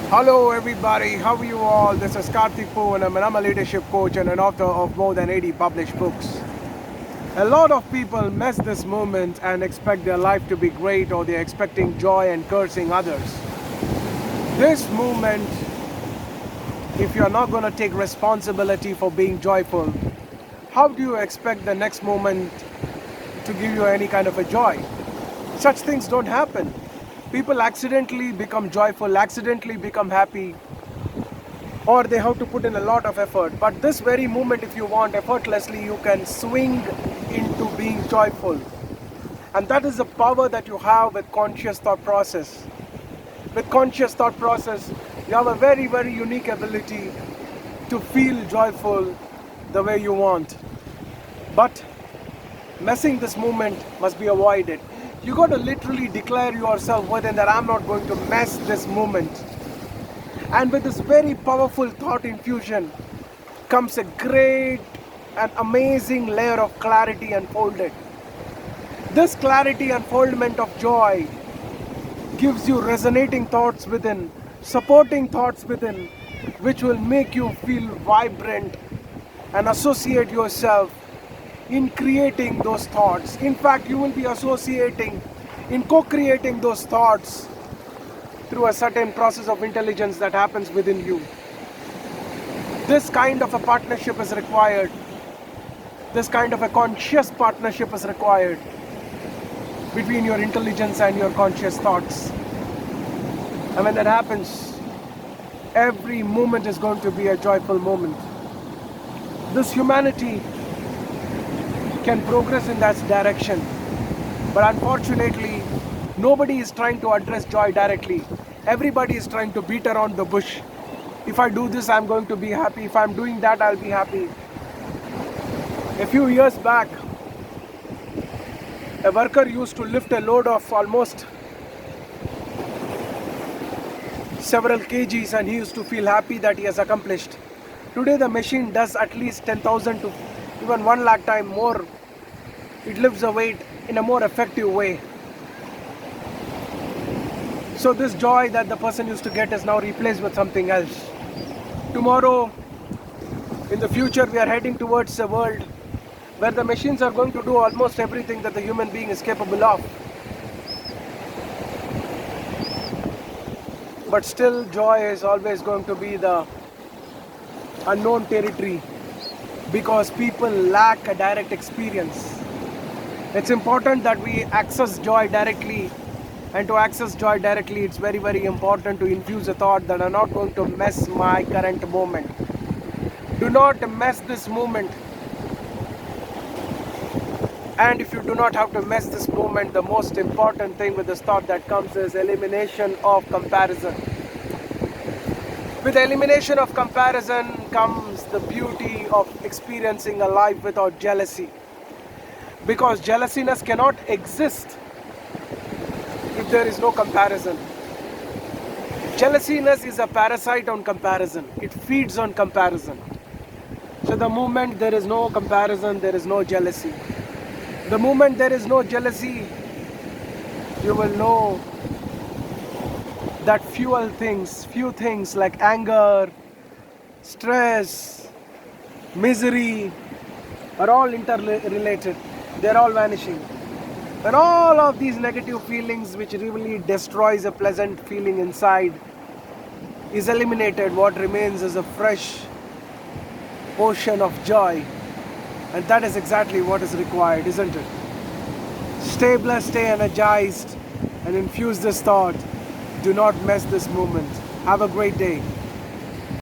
Hello everybody, how are you all? This is Karthik Poovanam and I'm a leadership coach and an author of more than 80 published books. A lot of people miss this moment and expect their life to be great, or they're expecting joy and cursing others. This moment, if you're not going to take responsibility for being joyful, how do you expect the next moment to give you any kind of a joy? Such things don't happen. People accidentally become joyful, accidentally become happy, or they have to put in a lot of effort. But this very moment, if you want, effortlessly, you can swing into being joyful. And that is the power that you have with conscious thought process. With conscious thought process, you have a very, very unique ability to feel joyful the way you want. But messing this moment must be avoided. You got to literally declare yourself within that I'm not going to mess this moment. And with this very powerful thought infusion comes a great and amazing layer of clarity unfolded. This clarity unfoldment of joy gives you resonating thoughts within, supporting thoughts within, which will make you feel vibrant and associate yourself in creating those thoughts. In fact, you will be associating in co-creating those thoughts through a certain process of intelligence that happens within you. This kind of a partnership is required. This kind of a conscious partnership is required between your intelligence and your conscious thoughts. And when that happens, every moment is going to be a joyful moment. This humanity can progress in that direction, but unfortunately nobody is trying to address joy directly. Everybody is trying to beat around the bush. If I do this, I'm going to be happy. If I'm doing that, I'll be happy. A few years back, a worker used to lift a load of almost several kgs and he used to feel happy that he has accomplished. Today the machine does at least 10,000 to even 1 lakh times more. It lifts the weight in a more effective way. So this joy that the person used to get is now replaced with something else. Tomorrow, in the future, we are heading towards a world where the machines are going to do almost everything that the human being is capable of. But still, joy is always going to be the unknown territory because people lack a direct experience. It's important that we access joy directly, and to access joy directly, it's very, very important to infuse a thought that I'm not going to mess my current moment. Do not mess this moment. And if you do not have to mess this moment, the most important thing with this thought that comes is elimination of comparison. With elimination of comparison comes the beauty of experiencing a life without jealousy. Because jealousiness cannot exist if there is no comparison. Jealousiness is a parasite on comparison. It feeds on comparison. So the moment there is no comparison, there is no jealousy. The moment there is no jealousy, you will know that few things like anger, stress, misery are all interrelated. They're all vanishing. When all of these negative feelings, which really destroys a pleasant feeling inside, is eliminated, what remains is a fresh ocean of joy. And that is exactly what is required, isn't it? Stay blessed, stay energized, and infuse this thought. Do not mess this moment. Have a great day.